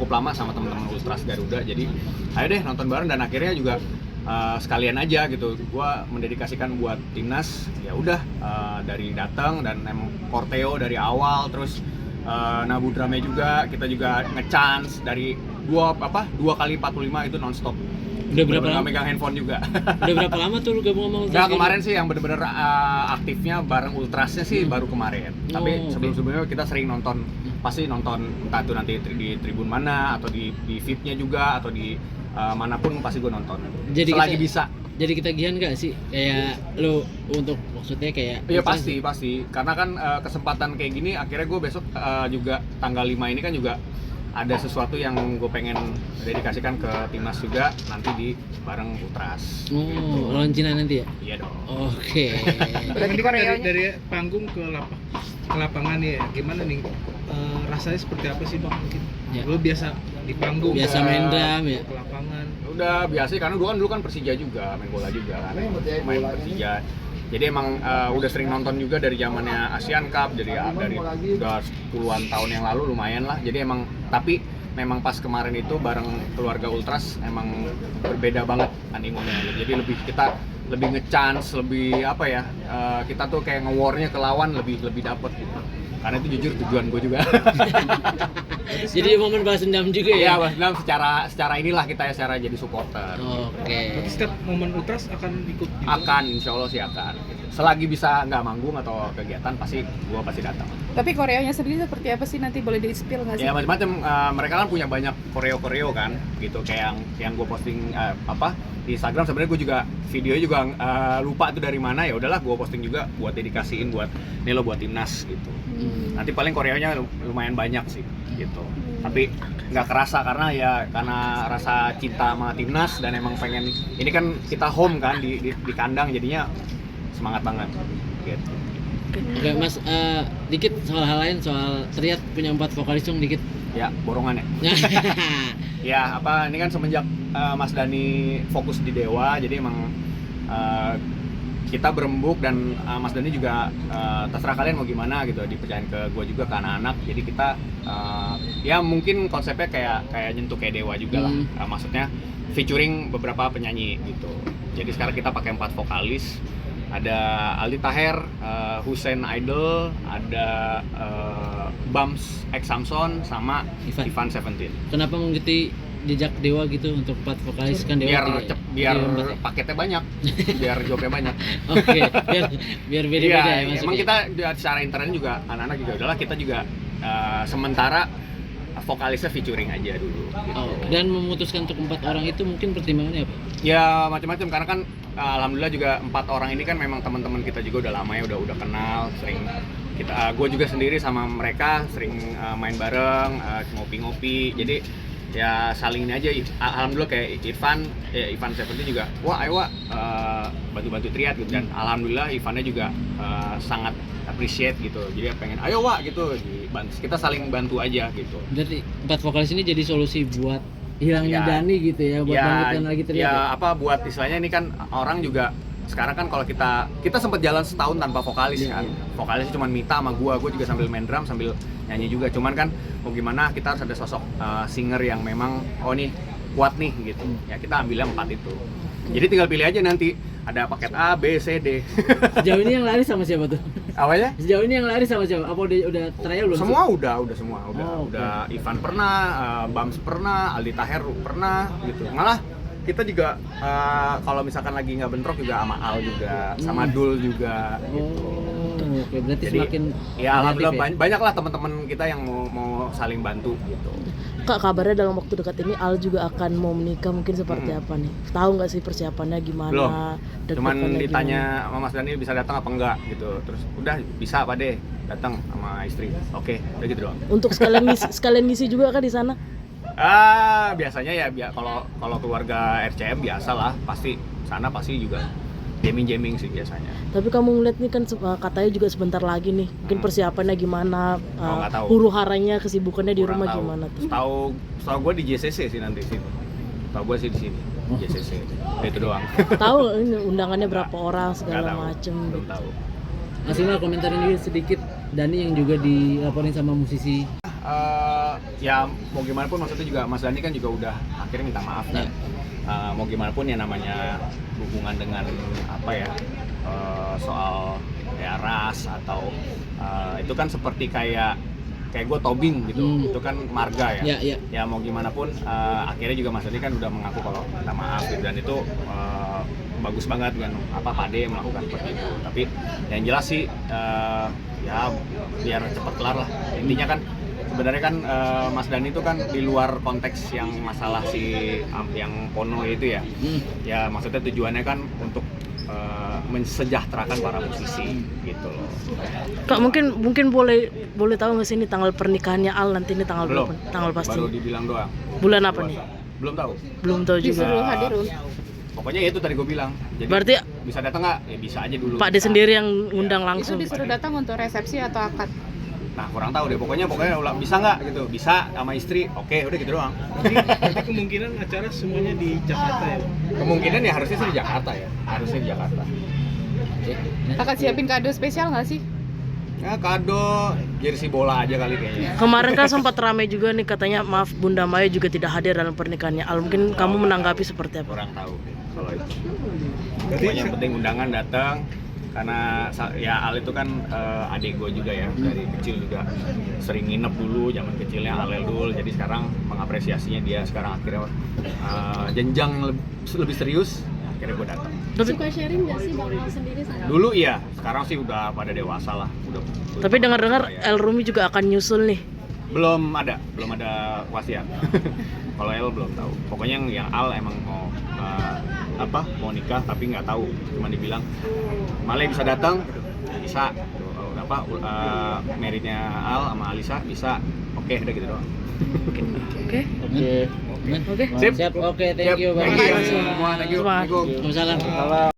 cukup lama sama teman-teman Ultras Garuda, jadi ayo deh nonton bareng, dan akhirnya juga sekalian aja gitu, gue mendedikasikan buat timnas. Ya udah, dari datang dan emang Korteo dari awal, terus Nabu Drame juga, kita juga nge-chance dari 2 kali 45 itu nonstop. Udah berapa lama? Megang handphone juga. Udah berapa lama tuh lu gabung sama Ultras? Nah, kemarin sih yang bener-bener aktifnya bareng Ultrasnya sih baru kemarin. Tapi sebelum-sebelumnya kita sering nonton, pasti nonton entah itu nanti di tribun mana, atau di VIP-nya juga, atau di manapun pasti gue nonton. Jadi selagi bisa. Jadi ketagihan gak sih kayak lu untuk maksudnya kayak? Iya pasti. Karena kan kesempatan kayak gini, akhirnya gue besok juga tanggal 5 ini kan juga ada sesuatu yang gue pengen dedikasikan ke timnas juga nanti di bareng Ultras. Gitu. Lawan Cina nanti ya? Iya dong. Oke. Berarti dari panggung ke lapangan ya, gimana nih? Rasanya seperti apa sih Bang? Mungkin Ya. lu biasa di panggung, Biasa main drum ya? ke lapangan. Udah biasa, karena dulu kan Persija juga, main bola juga kan, main Persija. Jadi emang udah sering nonton juga dari zamannya Asian Cup, dari udah puluhan tahun yang lalu, lumayan lah. Jadi emang, tapi memang pas kemarin itu bareng keluarga Ultras emang berbeda banget animonya. Jadi kita lebih nge-chance, lebih apa ya, kita tuh kayak nge-war-nya ke lawan lebih dapet gitu. Karena itu jujur tujuan gue juga. Jadi momen balas dendam juga ya? Iya, balas dendam secara inilah kita ya, secara jadi supporter. Oke. Berarti setiap momen Ultras akan ikut juga? Akan, insya Allah sih akan. Selagi bisa nggak manggung atau kegiatan, pasti datang. Tapi koreonya sendiri seperti apa sih, nanti boleh di-spill nggak sih? Ya macam-macam, mereka kan punya banyak koreo kan, gitu, kayak yang gue posting di Instagram. Sebenarnya gue juga videonya juga lupa tuh dari mana, ya udahlah gue posting juga buat dedikasiin buat Nelo, buat timnas gitu. Nanti paling koreonya lumayan banyak sih gitu. Tapi nggak kerasa karena rasa cinta sama timnas, dan emang pengen, ini kan kita home kan di kandang, jadinya semangat banget gitu. Oke Mas, dikit soal hal lain, soal Triad punya 4 vokalis dong dikit. Ya, borongan ya. Ya, ini kan semenjak Mas Dani fokus di Dewa, jadi emang kita berembuk, dan Mas Dani juga terserah kalian mau gimana gitu, dipercayain ke gue juga, ke anak-anak. Jadi kita ya mungkin konsepnya kayak nyentuh kayak Dewa juga lah. Maksudnya featuring beberapa penyanyi gitu. Jadi sekarang kita pakai 4 vokalis. Ada Aldi Taher, Hussein Idol, ada Bams X Samson, sama Ivan Seventeen. Kenapa mengikuti jejak Dewa gitu untuk 4 vokalis kan Dewa? Biar paketnya banyak, biar jobnya banyak. Oke, biar beda-beda ya maksudnya. Emang kita secara internet juga, anak-anak juga udahlah, kita juga sementara vokalisnya featuring aja dulu gitu. Dan memutuskan untuk 4 orang itu mungkin pertimbangannya apa? Ya macam-macam, karena kan alhamdulillah juga 4 orang ini kan memang teman-teman kita juga udah lama ya, udah kenal, sering gue juga sendiri sama mereka sering main bareng, ngopi-ngopi. Jadi ya saling ini aja. Alhamdulillah kayak Ivan Seventeen juga, wah ayo bantu-bantu Triad gitu, dan alhamdulillah Ivannya juga sangat appreciate gitu. Jadi pengen ayo gitu, kita saling bantu aja gitu. Berarti 4 vokalis ini jadi solusi buat hilangnya Dani gitu ya, buat bangkitan lagi Triad. Ya buat istilahnya ini kan orang juga sekarang kan, kalau kita sempat jalan setahun tanpa vokalis kan. Vokalisnya cuma Mita sama gua juga sambil main drum sambil nyanyi juga. Cuman kan mau gimana, kita harus ada sosok singer yang memang nih kuat nih gitu. Ya kita ambilnya 4 itu. Jadi tinggal pilih aja nanti, ada paket A, B, C, D. Sejauh ini yang laris sama siapa tuh? Apanya? Sejauh ini yang laris sama siapa? Apa udah trial belum? Semua udah semua. Udah Okay. Ivan pernah, Bams pernah, Aldi Taher pernah gitu. Malah kita juga kalau misalkan lagi nggak bentrok juga sama Al juga, sama Dul juga gitu. Oke, berarti Jadi, semakin ya alhamdulillah banyak lah teman-teman kita yang mau saling bantu gitu. Kak, kabarnya dalam waktu dekat ini Al juga akan mau menikah, mungkin seperti apa nih? Tahu nggak sih persiapannya gimana? Belum. Cuman Deg-degannya ditanya gimana? sama Mas Dani bisa datang apa enggak gitu. Terus udah bisa Pak deh datang sama istri. Oke, udah gitu doang. Untuk sekalian ngisi juga kan di sana? Biasanya ya kalau keluarga RCM biasa lah, pasti sana pasti juga jamming sih biasanya. Tapi kamu ngeliat nih kan katanya juga sebentar lagi nih, mungkin persiapannya gimana? Nggak tahu. Huru haranya, kesibukannya di Kurang rumah tahu. gimana tuh? Tahu gue di JCC sih nanti sih. Tahu gue sih di sini. JCC. Itu doang. Tahu ini undangannya berapa orang Nggak segala tahu. macem Belum gitu. tahu. Mas Ima komentarin dulu sedikit Dani yang juga dilaporin sama musisi. ya mau gimana pun maksudnya juga Mas Dani kan juga udah akhirnya minta maaf kan. Mau gimana pun ya namanya hubungan dengan apa ya soal ya ras atau itu kan seperti kayak gue tobing gitu, itu kan marga ya. Ya mau gimana pun akhirnya juga Mas Dani kan udah mengaku kalau minta maaf gitu, dan itu bagus banget dengan Pak De melakukan seperti itu. Tapi yang jelas sih ya biar cepat kelar lah. Intinya kan sebenarnya kan Mas Dani itu kan di luar konteks yang masalah yang Pono itu ya. Ya maksudnya tujuannya kan untuk mensejahterakan para musisi gitu loh. Kak, mungkin boleh tahu nggak sih ini tanggal pernikahannya Al nanti, ini tanggal Belum. berapa? Tanggal pasti. Baru dibilang doang. Bulan apa nih? Belum tahu. Belum tahu juga. Disuruh hadir. Pokoknya itu tadi gue bilang. Jadi Berarti bisa datang nggak? Ya bisa aja dulu. Pak De sendiri yang ngundang Itu langsung. disuruh datang untuk resepsi atau akad? Nah kurang tahu deh. Pokoknya ulang bisa nggak gitu? Bisa sama istri. Oke, udah gitu doang. Berarti kemungkinan acara semuanya di Jakarta ya? Kemungkinan ya harusnya sih di Jakarta ya. Harusnya di Jakarta. Akan siapin kado spesial nggak sih? Ya kado jersey bola aja kali kayaknya. Kemarin kan sempat ramai juga nih, katanya maaf Bunda Maya juga tidak hadir dalam pernikahannya Al. Mungkin kamu menanggapi seperti apa? Kurang tahu kalau itu. Berarti Pokoknya yang penting undangan datang, karena ya Al itu kan adik gue juga ya, dari kecil juga sering nginep dulu, zaman kecilnya Alel dulu, jadi sekarang mengapresiasinya dia sekarang akhirnya jenjang lebih serius, akhirnya gue datang. Suka sharing nggak sih Bang sendiri sama? Dulu iya, sekarang sih udah pada dewasa lah, udah. Tapi dengar-dengar ya. El Rumi juga akan nyusul nih. belum ada wasiat. Kalau El belum tahu. Pokoknya yang Al emang mau mau nikah tapi nggak tahu, cuma dibilang Male bisa datang, bisa meritnya Al sama Alisa bisa, oke udah gitu doang. Oke. Oke. Sip. Siap. Oke, thank you Bang. Thank you semua, thank you. Semangat. Assalamualaikum. Waalaikumsalam.